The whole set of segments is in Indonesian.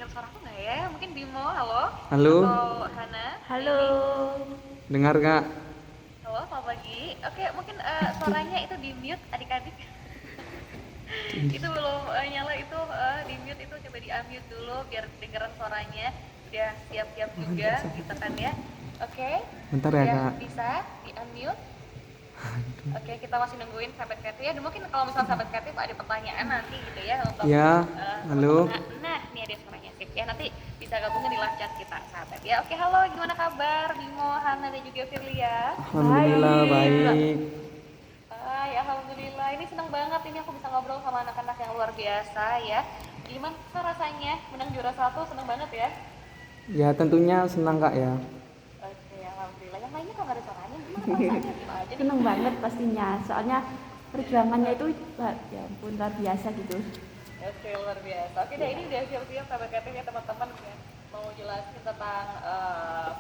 dengar suaraku nggak ya? Mungkin Bimo, halo? Halo, Atau Hana? Halo. dengar Kak? Halo, selamat pagi. Oke, mungkin suaranya itu di mute adik-adik. Itu belum nyala itu di mute itu coba di unmute dulu biar dengeran suaranya. Udah siap-siap juga gitu kan ya. Oke. Bentar ya, Udah Kak. bisa di unmute. Oke, kita masih nungguin sahabat kreatif ya. Dan mungkin kalau misalnya sahabat kreatif ada pertanyaan nanti gitu ya untuk Ya, halo. teman-teman. Nah, ini ada suaranya sip ya. Nanti bisa gabungin di live chat kita sahabat ya. Oke, halo, gimana kabar Bimo, Hana dan juga Firlia? Alhamdulillah baik. Ya alhamdulillah. Ini senang banget ini aku bisa ngobrol sama anak-anak yang luar biasa ya. Gimana rasanya menang juara 1? Senang banget ya. Ya tentunya senang Kak ya. Oke, alhamdulillah. Yang lainnya kalau nggak ada suaranya gimana perasaannya? Gimana aja nih? Seneng banget pastinya, soalnya perjuangannya itu ya ampun luar biasa gitu. Oke, luar biasa. Oke, deh ini udah siap-siap sahabat kreatif ya teman-teman ya. Mau jelasin tentang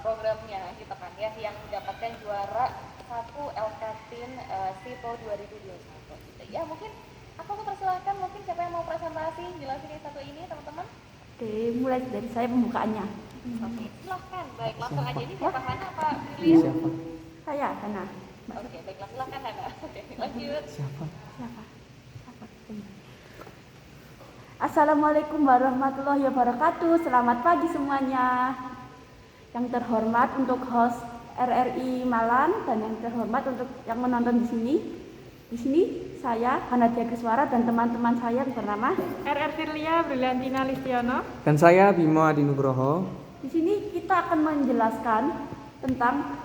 programnya kita kan ya yang mendapatkan juara 1 LKTIN SIPO 2021. Ya mungkin aku mau persilahkan mungkin siapa yang mau presentasi jelasin yang satu ini teman-teman. Oke, mulai dari saya pembukaannya. Oke, silahkan. Baik, langsung aja ini siapa Hana apa Ini Julia? siapa? Saya Hana. Oke, baiklah silahkan Hana. Oke, lanjut. Siapa? Siapa? Assalamualaikum warahmatullahi wabarakatuh. Selamat pagi semuanya. Yang terhormat untuk host RRI Malang dan yang terhormat untuk yang menonton di sini. Di sini saya Hana Diageswara dan teman-teman saya yang bernama. RR Firlia Briliantina Listiono. Dan saya Bimo Adi Nugroho. Di sini kita akan menjelaskan tentang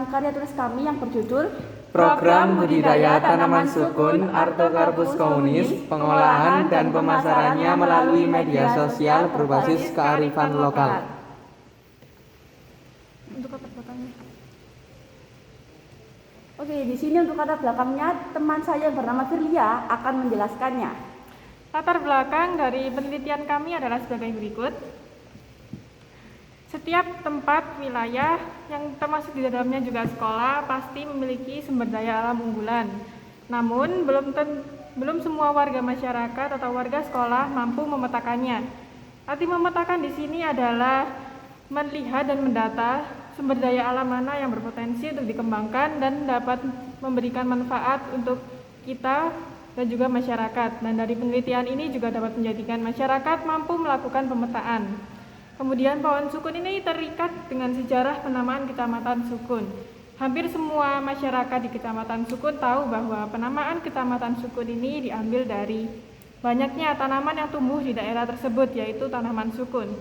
karya tulis kami yang berjudul Program Budidaya Tanaman Sukun Artocarpus communis, pengolahan dan pemasarannya melalui media sosial berbasis kearifan lokal. Untuk latar belakangnya. Oke, di sini untuk latar belakangnya teman saya yang bernama Firlia akan menjelaskannya. Latar belakang dari penelitian kami adalah sebagai berikut. Setiap tempat wilayah yang termasuk di dalamnya juga sekolah pasti memiliki sumber daya alam unggulan. Namun belum semua warga masyarakat atau warga sekolah mampu memetakannya. Arti memetakan di sini adalah melihat dan mendata sumber daya alam mana yang berpotensi untuk dikembangkan dan dapat memberikan manfaat untuk kita dan juga masyarakat. Dan dari penelitian ini juga dapat menjadikan masyarakat mampu melakukan pemetaan. Kemudian pohon sukun ini terikat dengan sejarah penamaan Kecamatan Sukun. Hampir semua masyarakat di Kecamatan Sukun tahu bahwa penamaan Kecamatan Sukun ini diambil dari banyaknya tanaman yang tumbuh di daerah tersebut, yaitu tanaman sukun.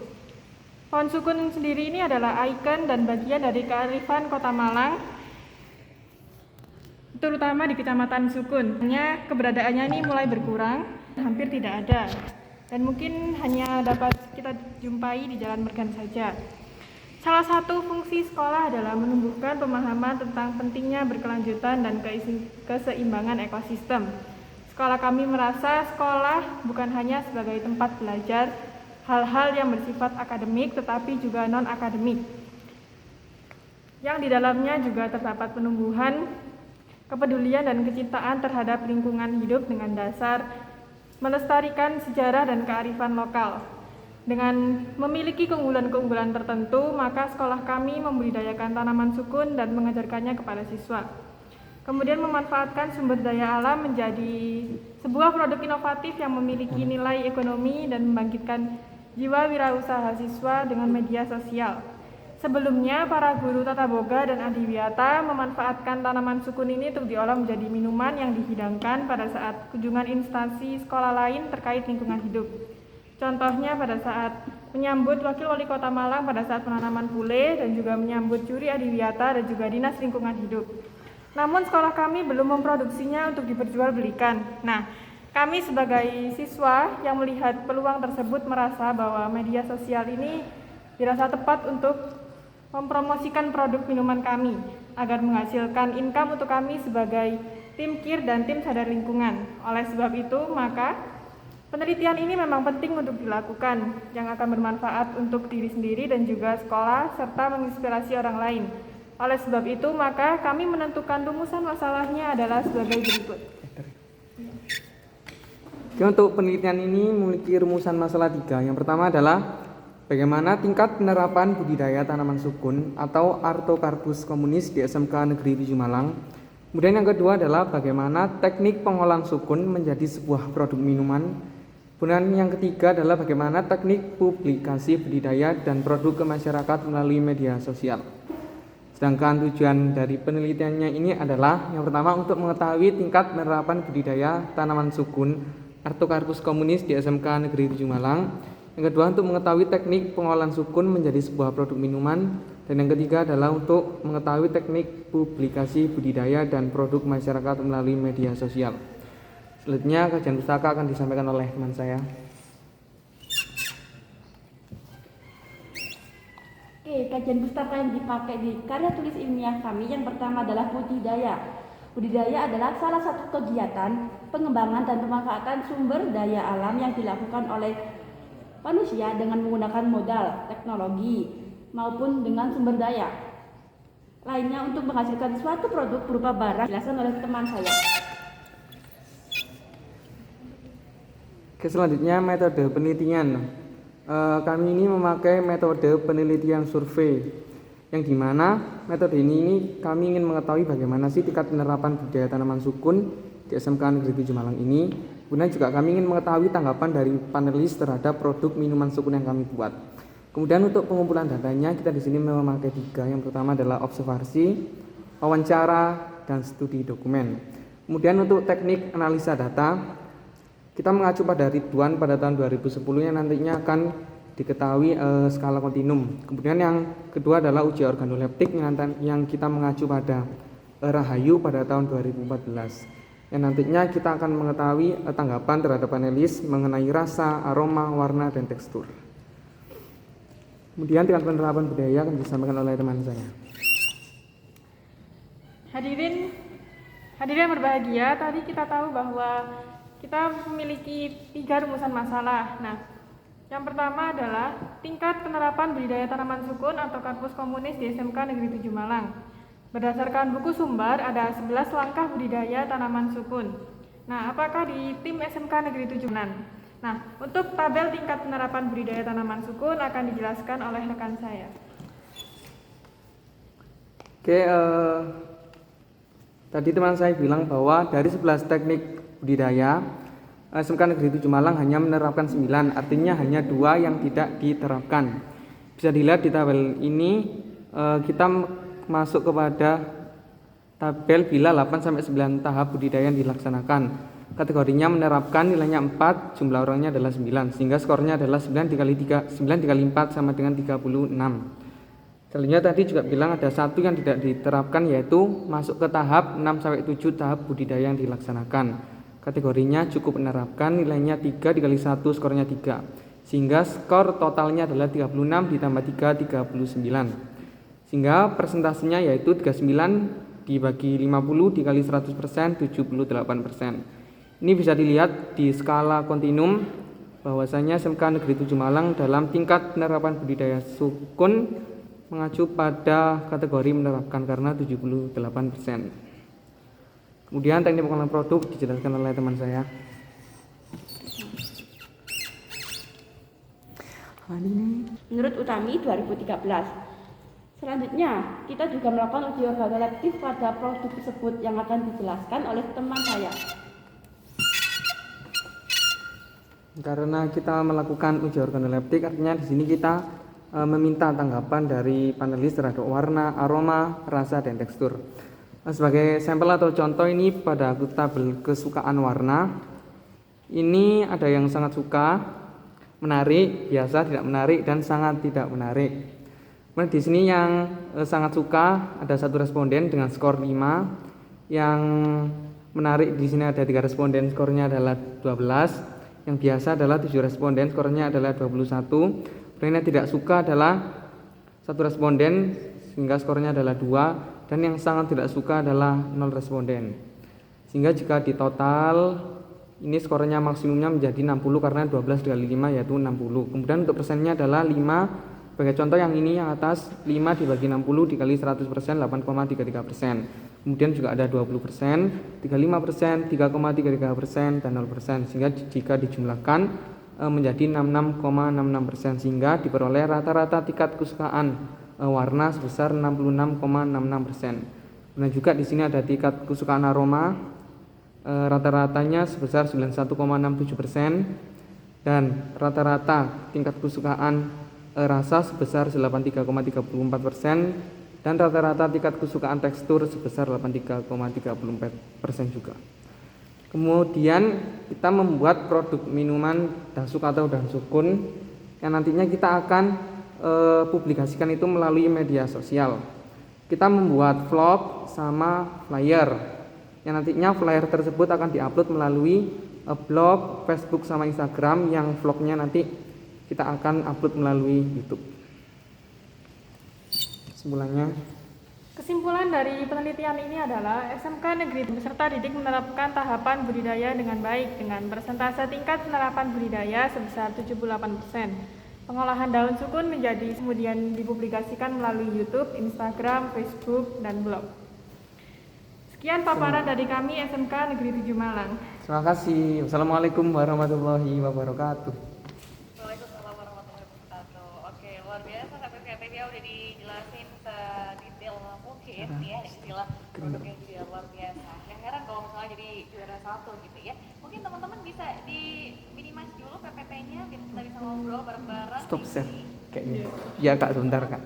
Pohon sukun sendiri ini adalah ikon dan bagian dari kearifan Kota Malang, terutama di Kecamatan Sukun. Hanya keberadaannya ini mulai berkurang, hampir tidak ada. Dan mungkin hanya dapat kita jumpai di Jalan Mergan saja. Salah satu fungsi sekolah adalah menumbuhkan pemahaman tentang pentingnya berkelanjutan dan keseimbangan ekosistem. Sekolah kami merasa sekolah bukan hanya sebagai tempat belajar hal-hal yang bersifat akademik, tetapi juga non-akademik. Yang di dalamnya juga terdapat penumbuhan kepedulian dan kecintaan terhadap lingkungan hidup dengan dasar melestarikan sejarah dan kearifan lokal. Dengan memiliki keunggulan-keunggulan tertentu, maka sekolah kami membudidayakan tanaman sukun dan mengajarkannya kepada siswa. Kemudian memanfaatkan sumber daya alam menjadi sebuah produk inovatif yang memiliki nilai ekonomi dan membangkitkan jiwa wirausaha siswa dengan media sosial. Sebelumnya, para guru tata boga dan adiwiyata memanfaatkan tanaman sukun ini untuk diolah menjadi minuman yang dihidangkan pada saat kunjungan instansi sekolah lain terkait lingkungan hidup. Contohnya pada saat menyambut Wakil Wali Kota Malang pada saat penanaman pule dan juga menyambut juri adiwiyata dan juga Dinas Lingkungan Hidup. Namun sekolah kami belum memproduksinya untuk diperjualbelikan. Nah, kami sebagai siswa yang melihat peluang tersebut merasa bahwa media sosial ini dirasa tepat untuk mempromosikan produk minuman kami agar menghasilkan income untuk kami sebagai tim KIR dan tim sadar lingkungan. Oleh sebab itu, maka penelitian ini memang penting untuk dilakukan yang akan bermanfaat untuk diri sendiri dan juga sekolah serta menginspirasi orang lain. Oleh sebab itu, maka kami menentukan rumusan masalahnya adalah sebagai berikut. Oke, untuk penelitian ini memiliki rumusan masalah 3. Yang pertama adalah bagaimana tingkat penerapan budidaya tanaman sukun atau Artocarpus communis di SMK Negeri 7 Malang. Kemudian yang kedua adalah bagaimana teknik pengolahan sukun menjadi sebuah produk minuman. Kemudian yang ketiga adalah bagaimana teknik publikasi budidaya dan produk ke masyarakat melalui media sosial. Sedangkan tujuan dari penelitiannya ini adalah yang pertama untuk mengetahui tingkat penerapan budidaya tanaman sukun Artocarpus communis di SMK Negeri 7 Malang. Yang kedua untuk mengetahui teknik pengolahan sukun menjadi sebuah produk minuman. Dan yang ketiga adalah untuk mengetahui teknik publikasi budidaya dan produk masyarakat melalui media sosial. Selanjutnya kajian pustaka akan disampaikan oleh teman saya. Oke, kajian pustaka yang dipakai di karya tulis ilmiah kami yang pertama adalah budidaya. Budidaya adalah salah satu kegiatan pengembangan dan pemanfaatan sumber daya alam yang dilakukan oleh manusia dengan menggunakan modal, teknologi, maupun dengan sumber daya lainnya untuk menghasilkan suatu produk berupa barang. Dijelaskan oleh teman saya. Oke, selanjutnya metode penelitian. Kami ini memakai metode penelitian survei yang dimana metode ini kami ingin mengetahui bagaimana sih tingkat penerapan budidaya tanaman sukun di SMK Negeri 7 Malang ini. Kemudian juga kami ingin mengetahui tanggapan dari panelis terhadap produk minuman sukun yang kami buat. Kemudian untuk pengumpulan datanya kita di sini memakai 3. Yang pertama adalah observasi, wawancara, dan studi dokumen. Kemudian untuk teknik analisa data kita mengacu pada Ridwan pada tahun 2010 yang nantinya akan diketahui skala kontinum. Kemudian yang kedua adalah uji organoleptik yang kita mengacu pada Rahayu pada tahun 2014. Yang nantinya kita akan mengetahui tanggapan terhadap panelis mengenai rasa, aroma, warna, dan tekstur. Kemudian tingkat penerapan budaya akan disampaikan oleh teman saya. Hadirin yang berbahagia, tadi kita tahu bahwa kita memiliki 3 rumusan masalah. Nah, yang pertama adalah tingkat penerapan budidaya tanaman sukun atau Artocarpus communis di SMK Negeri 7 Malang. Berdasarkan buku sumber ada 11 langkah budidaya tanaman sukun. Nah, apakah di tim SMK Negeri 7 Malang? Nah, untuk tabel tingkat penerapan budidaya tanaman sukun akan dijelaskan oleh rekan saya. Oke, tadi teman saya bilang bahwa dari 11 teknik budidaya SMK Negeri 7 Malang hanya menerapkan 9, artinya hanya 2 yang tidak diterapkan. Bisa dilihat di tabel ini kita masuk kepada tabel bila 8-9 tahap budidaya yang dilaksanakan. Kategorinya menerapkan, nilainya 4, jumlah orangnya adalah 9, sehingga skornya adalah 9 dikali 4 sama dengan 36. Selanjutnya tadi juga bilang ada 1 yang tidak diterapkan, yaitu masuk ke tahap 6-7 tahap budidaya yang dilaksanakan. Kategorinya cukup menerapkan, nilainya 3 dikali 1, skornya 3. Sehingga skor totalnya adalah 36 ditambah 3, 39. Sehingga persentasenya yaitu 39 dibagi 50 dikali 100%, 78%. Ini bisa dilihat di skala kontinum bahwasanya SMK Negeri 7 Malang dalam tingkat penerapan budidaya sukun mengacu pada kategori menerapkan karena 78%. Kemudian teknik pengolahan produk dijelaskan oleh teman saya. Menurut Utami 2013. Selanjutnya, kita juga melakukan uji organoleptik pada produk tersebut yang akan dijelaskan oleh teman saya. Karena kita melakukan uji organoleptik, artinya di sini kita meminta tanggapan dari panelis terhadap warna, aroma, rasa, dan tekstur. Sebagai sampel atau contoh ini pada tabel kesukaan warna, ini ada yang sangat suka, menarik, biasa, tidak menarik, dan sangat tidak menarik. Kemudian di sini yang sangat suka ada 1 responden dengan skor 5, yang menarik di sini ada 3 responden, skornya adalah 12, yang biasa adalah 7 responden, skornya adalah 21. Kemudian yang tidak suka adalah 1 responden sehingga skornya adalah 2. Dan yang sangat tidak suka adalah 0 responden. Sehingga jika di total ini skornya maksimumnya menjadi 60 karena 12 dikali 5 yaitu 60. Kemudian untuk persennya adalah 5. Sebagai contoh yang ini yang atas 5 dibagi 60 dikali 100%, 8,33%. Kemudian juga ada 20%, 35%, 3,33% dan 0%, sehingga jika dijumlahkan menjadi 66,66%, sehingga diperoleh rata-rata tingkat kesukaan warna sebesar 66,66%. Dan juga di sini ada tingkat kesukaan aroma, rata-ratanya sebesar 91,67%, dan rata-rata tingkat kesukaan rasa sebesar 83,34%, dan rata-rata tingkat kesukaan tekstur sebesar 83,34% juga. Kemudian kita membuat produk minuman dasuk atau dansukun yang nantinya kita akan publikasikan itu melalui media sosial. Kita membuat vlog sama flyer, yang nantinya flyer tersebut akan diupload melalui blog, Facebook sama Instagram, yang vlognya nanti kita akan upload melalui YouTube. Kesimpulan dari penelitian ini adalah SMK Negeri peserta didik menerapkan tahapan budidaya dengan baik dengan persentase tingkat penerapan budidaya sebesar 78%. Pengolahan daun sukun menjadi kemudian dipublikasikan melalui YouTube, Instagram, Facebook, dan blog. Sekian paparan dari kami SMK Negeri 7 Malang. Terima kasih. Wassalamualaikum warahmatullahi wabarakatuh. Waalaikumsalam warahmatullahi wabarakatuh. Oke, luar biasa sampai kreatifnya udah dijelasin sedetail mungkin ya, istilah produknya juga luar biasa. Yang heran kalau misalnya jadi juara satu gitu ya. Mungkin teman-teman bisa di minimas dulu PPT-nya biar kita bisa ngobrol bareng-bareng. Stop share kayaknya. Iya Kak, sebentar Kak.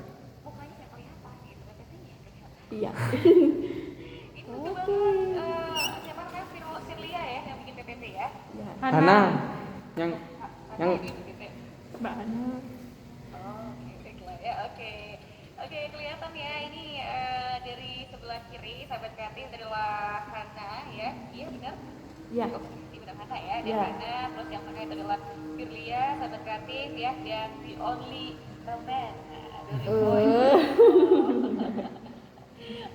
Mukanya kayak kelihatan gitu PPT-nya. Iya. Ini juga siapa namanya Firlia ya yang bikin PPT ya. Hana yang Mbak Hana. Oke, baiklah ya, oke. Oke, kelihatan ya ini dari sebelah kiri sahabat kreatif adalah Hana ya. Iya benar? Iya. Oh, ini benar Hana ya, dan Iya. Hana, terus yang tengah itu adalah Firlia, sahabat kreatif ya, dan the only man.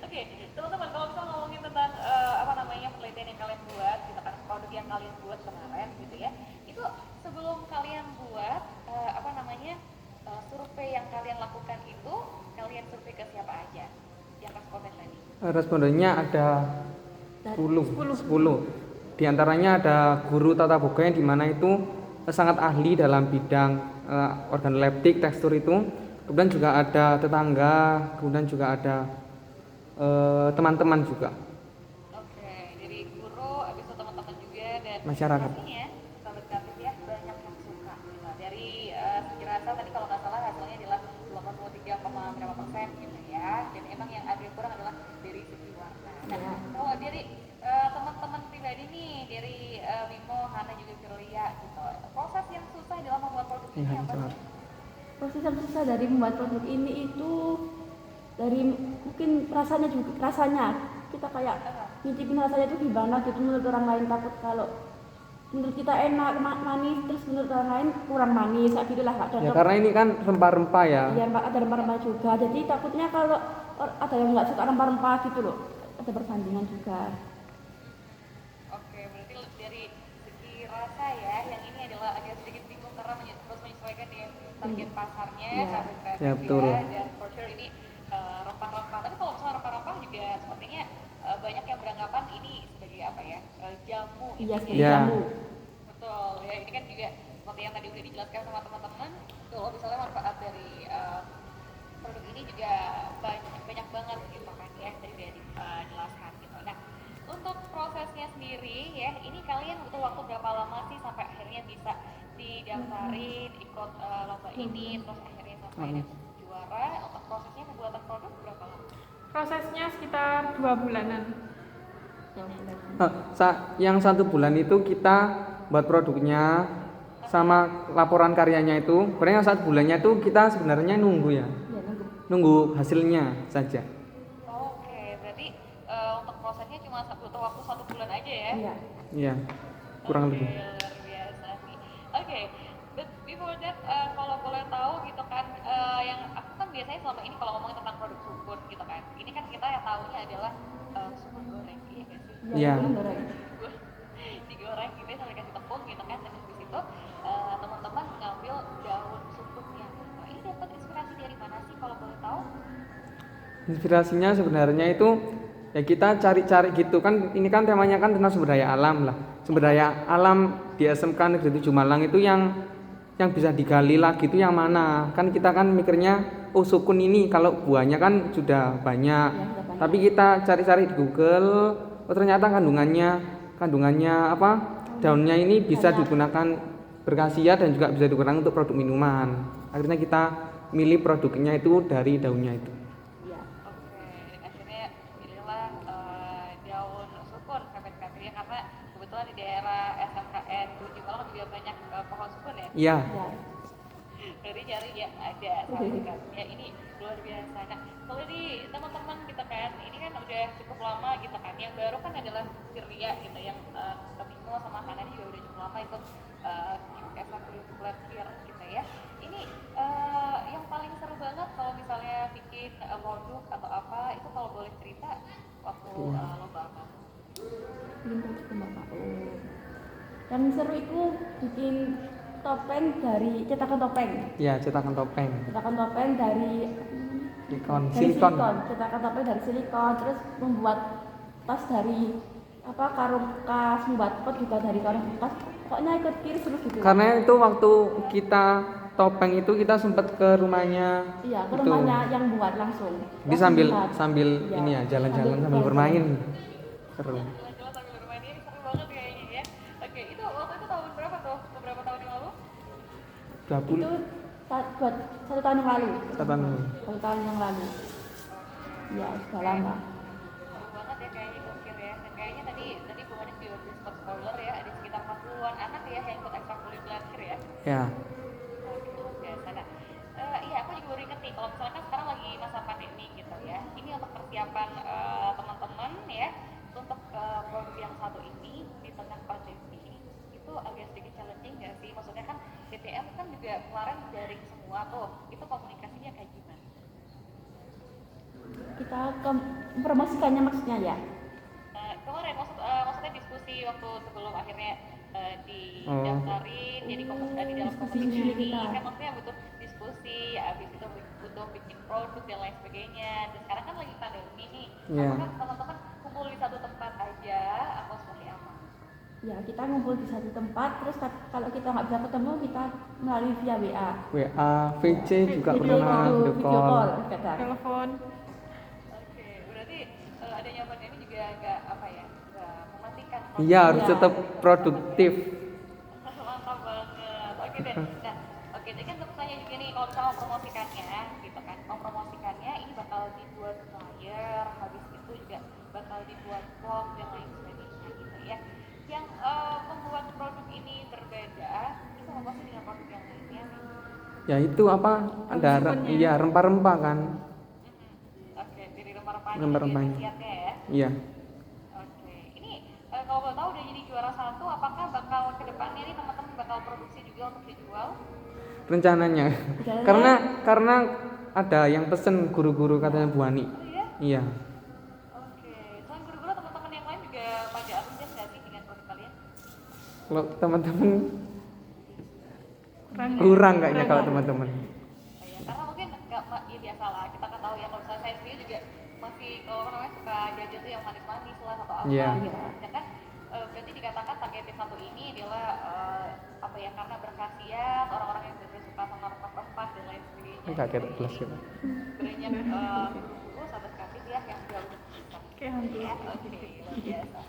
Oke, teman-teman, kalau kita ngomongin tentang apa namanya penelitian yang kalian buat, gitu kan, produk yang kalian buat kemarin, gitu ya, itu sebelum kalian buat apa namanya survei yang kalian lakukan itu, kalian survei ke siapa aja yang responden tadi? respondennya ada 10. Di antaranya ada guru tata boga yang dimana itu sangat ahli dalam bidang organoleptik, tekstur itu. Kemudian juga ada tetangga, kemudian juga ada teman-teman juga. Oke, dari guru, habis itu teman-teman juga, dan Masyarakat. pastinya sahabat kreatif ya banyak yang suka. Gitu. Dari segi rasa tadi kalau nggak salah hasilnya adalah 83, berapa persen gitu ya. Dan emang yang agak kurang adalah dari segi warna. Nah, kalau dari teman-teman pribadi nih, dari Bimo, Hana juga Firlia gitu. Proses yang susah dalam membuat produk ini apa sih? Proses yang susah dari membuat produk ini itu dari mungkin rasanya kita kayak ngicipin rasanya itu gimana gitu, menurut orang lain takut kalau menurut kita enak manis, terus menurut orang lain kurang manis kayak gitu lah, Kak. Ya karena ini kan rempah-rempah ya. Iya, ada rempah-rempah juga, jadi takutnya kalau ada yang nggak suka rempah-rempah gitu loh, ada perbandingan juga. Oke, berarti dari segi rasa ya, yang ini adalah agak sedikit bingung karena terus menyesuaikan dengan target pasarnya, sahabat kreatif Ya, betul. dan for sure ini rempah-rempah. Tapi kalau misalnya rempah-rempah juga sepertinya banyak yang beranggapan ini sebagai apa ya, jamu. Iya, gitu seperti Ya. jamu. Betul ya, ini kan juga seperti yang tadi udah dijelaskan sama teman-teman, kalau misalnya manfaat dari produk ini juga banyak banget gitu kan ya, tadi udah dijelaskan gitu. Nah, untuk prosesnya sendiri ya, ini kalian butuh waktu berapa lama sih sampai akhirnya bisa didaftarin ikut lomba ini, terus akhirnya sampai dapet juara? Untuk prosesnya pembuatan produk berapa lama? Prosesnya sekitar 2 bulanan. Yang 1 bulan itu kita buat produknya sama laporan karyanya itu. Sebenarnya yang 1 bulannya itu kita sebenarnya nunggu ya, Iya, nunggu hasilnya saja. Oke, berarti untuk prosesnya cuma butuh waktu 1 bulan aja ya? Iya. Iya, kurang Oke, lebih. luar biasa nih. Oke, but before that, kalau boleh tahu gitu kan, yang aku kan biasanya selama ini kalau ngomongin tentang produk sukun gitu kan, ini kan kita yang tahunya adalah sukun goreng, iya nggak sih? Iya. Digoreng gitu ya, sampai kasih tepung gitu kan, dan habis itu teman-teman ngambil daun sukunnya. Nah, ini dapat inspirasi dari mana sih kalau boleh tahu? Inspirasinya sebenarnya itu Ya kita cari-cari gitu kan, ini kan temanya kan tentang sumber daya alam lah. Sumber daya alam di SMK Negeri 7 Malang itu yang bisa digali lagi itu yang mana? Kan kita kan mikirnya oh sukun ini kalau buahnya kan sudah banyak. Ya, sudah banyak. Tapi kita cari-cari di Google, oh ternyata kandungannya apa? Daunnya ini bisa Banyak. digunakan berkhasiat dan juga bisa digunakan untuk produk minuman. Akhirnya kita milih produknya itu dari daunnya itu. Ya. Oke, akhirnya pilihlah daun sukun sahabat Katri ya, karena kebetulan di daerah SMKN 7 Malang juga banyak pohon sukun ya. Iya. Ya. Dari cari ya ada sahabat Katri ya, ini luar biasa. Nah kalau di teman-teman kita kan ini kan udah cukup lama gitu kan, yang baru kan adalah Firlia gitu, yang Kebimo sama Hana juga udah cukup lama ikut ekstrakurikuler gitu ya. Ini yang paling seru banget kalau misalnya bikin produk atau apa itu, kalau boleh cerita waktu lomba apa? Bikin produk Bapak. Oh. Yang seru itu bikin topeng dari cetakan topeng. Iya, cetakan topeng. Cetakan topeng dari Silikon. Cetakan topeng dari silikon, terus membuat tas dari apa karung bekas, membuat pot juga dari karung bekas. Pokoknya ikut kiri seru gitu. Karena itu waktu kita topeng itu kita sempat ke rumahnya. Iya, ke itu. rumahnya yang buat langsung. Jadi sambil Iya, ini ya jalan-jalan sambil jalan-jalan. bermain. Seru. Jelas-jelas sambil bermain ini seru banget kayaknya ya. Oke, itu waktu itu tahun berapa tuh? Beberapa tahun yang lalu? 20 Itu buat 1 tahun yang lalu. tahun. 1 tahun yang lalu. Ya, sudah lama. Seru banget ya kayaknya, gokil ya. Dan kayaknya tadi Bu Hanis juga udah sempat spoiler ya, ada sekitar 40-an anak ya yang ikut ekstrakurikuler ya. Ya. Luar biasa. Nah, iya aku juga baru inget nih, kalau misalnya kan sekarang lagi masa pandemi gitu ya, ini untuk persiapan teman-teman ya untuk produk yang satu ini di tengah pandemi itu agak sedikit challenging nggak sih? Maksudnya kan BTM kan juga kemarin daring semua tuh, itu komunikasinya kayak gimana? Kita mempromosikannya maksudnya ya. Kemarin maksudnya diskusi waktu sebelum akhirnya didaftarin jadi di dalam Diskusi kompetisi dulu ini kita. kan, maksudnya butuh diskusi, habis itu butuh bikin produk dan lain sebagainya. Dan sekarang kan lagi pandemi nih, Iya. apakah teman-teman kumpul di satu tempat aja atau seperti apa? Ya, kita ngumpul di satu tempat, terus kalau kita nggak bisa ketemu, kita melalui via WA. WA, VC juga Video pernah call, video call. kadang. Telepon. Oke, berarti adanya pandemi juga agak apa ya, nggak mematikan. Iya, harus Iya. tetap produktif. Mantap banget. Oke deh. Nah, oke deh kan untuk saya juga nih, kalau misalnya mau promosikannya gitu kan, mau promosikannya ini bakal dibuat flyer, habis itu juga bakal dibuat vlog dan lain sebagainya gitu ya. Yang membuat produk ini berbeda itu apa sih dengan produk yang lainnya? Ya itu apa? Ada iya rempah-rempah kan. Oke, jadi rempah-rempahnya Rempah-rempahnya. khasiatnya ya. Iya. Oke, ini kalau boleh tahu udah jadi juara 1, apakah bakal kedepannya nih teman-teman bakal produksi juga untuk dijual? Rencananya. karena ada yang pesen guru-guru katanya Bu Ani. Oh iya? Iya. Oke, selain guru-guru teman-teman yang lain juga pada antusias nggak sih dengan produk kalian? Kalau teman-teman Kurang. kurang kayaknya kalau teman-teman. Oh, ya, karena mungkin nggak, ya biasa lah, kita kan tahu ya kalau misalnya saya sendiri juga masih kalau apa namanya suka jajan tuh yang manis-manis lah atau apa Iya. gitu. Ya kan berarti dikatakan target satu ini adalah apa ya, karena berkhasiat, orang-orang yang benar suka sama rempah-rempah dan lain sebagainya. Kaget kelas Jadi, kita. banyak guru-guru sahabat kreatif ya yang jual Oke, hampir. ya. Oke, luar biasa.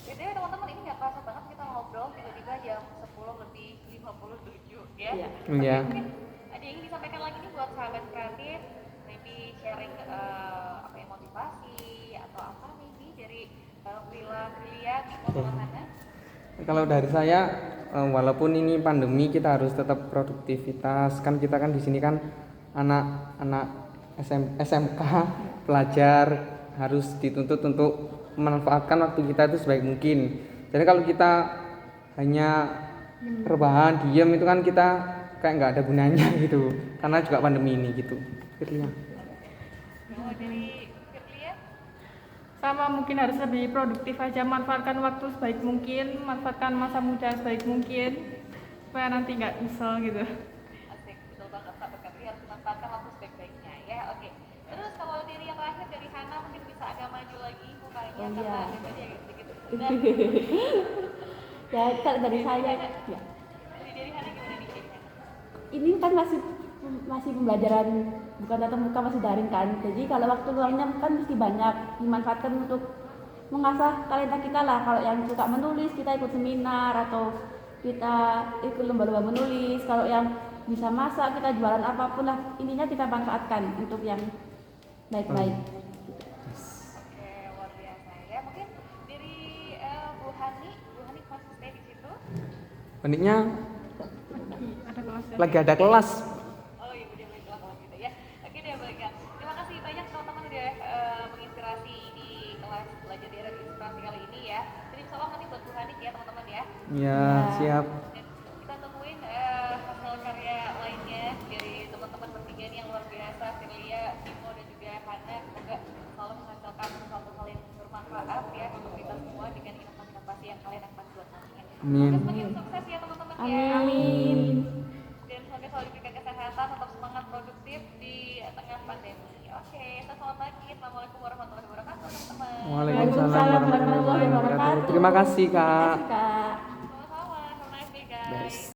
Jadi teman-teman ini nggak kerasa banget kita ngobrol tiba-tiba jam 10:57 ya. Iya. Iya. Mungkin ada yang ingin disampaikan lagi nih buat sahabat kreatif, maybe sharing apa ya, motivasi atau apa maybe dari Frilia di mana? Kalau dari saya walaupun ini pandemi kita harus tetap produktivitas. Kan kita kan di sini kan anak-anak SMK pelajar harus dituntut untuk memanfaatkan waktu kita itu sebaik mungkin. Jadi kalau kita hanya rebahan, diam itu kan kita kayak nggak ada gunanya gitu. Karena juga pandemi ini gitu. Firlia. Kalau dari Firlia? Sama, mungkin harus lebih produktif aja, manfaatkan waktu sebaik mungkin, manfaatkan masa muda sebaik mungkin supaya nanti nggak nyesel gitu. Asik, betul banget, sahabat kami harus memanfaatkan waktu sebaik-baiknya ya. Oke, terus kalau dari yang terakhir dari Hana mungkin bisa agak maju lagi Bu Kak Ya kalau dari saya ya. Dari Hana gimana nih? Ini kan masih pembelajaran bukan tatap muka, masih daring kan. Jadi kalau waktu luangnya kan mesti banyak dimanfaatkan untuk mengasah talenta kita lah. Kalau yang suka menulis kita ikut seminar atau kita ikut lomba-lomba menulis. Kalau yang bisa masak kita jualan apapun lah, intinya kita manfaatkan untuk yang baik-baik. Oke, luar biasa ya. Mungkin dari Bu Hani masih stay di situ. Uniknya Ada kelas ya. lagi ada kelas. Oh iya, udah mulai kelas gitu ya. Oke deh, baiklah. Terima kasih banyak teman-teman udah menginspirasi di kelas belajar daring inspirasi kali ini ya. Jadi salam nanti buat Bu Hani ya teman-teman ya. Ya, siap. Dan kita temuin hasil karya lainnya dari teman-teman bertiga nih yang luar biasa, Filia, Timo dan juga Hana. Semoga selalu menghasilkan sesuatu hal yang bermanfaat ya untuk kita semua dengan inovasi-inovasi yang kalian akan buat nantinya. Amin. Semoga semakin sukses ya teman-teman ya. Amin. Dan semoga selalu diberikan kesehatan, tetap semangat produktif di tengah pandemi. Oke, selamat pagi. Assalamualaikum warahmatullahi wabarakatuh teman-teman. Waalaikumsalam warahmatullahi wabarakatuh. Terima kasih, Kak. Terima kasih, Kak. Sama-sama. Have a nice day guys.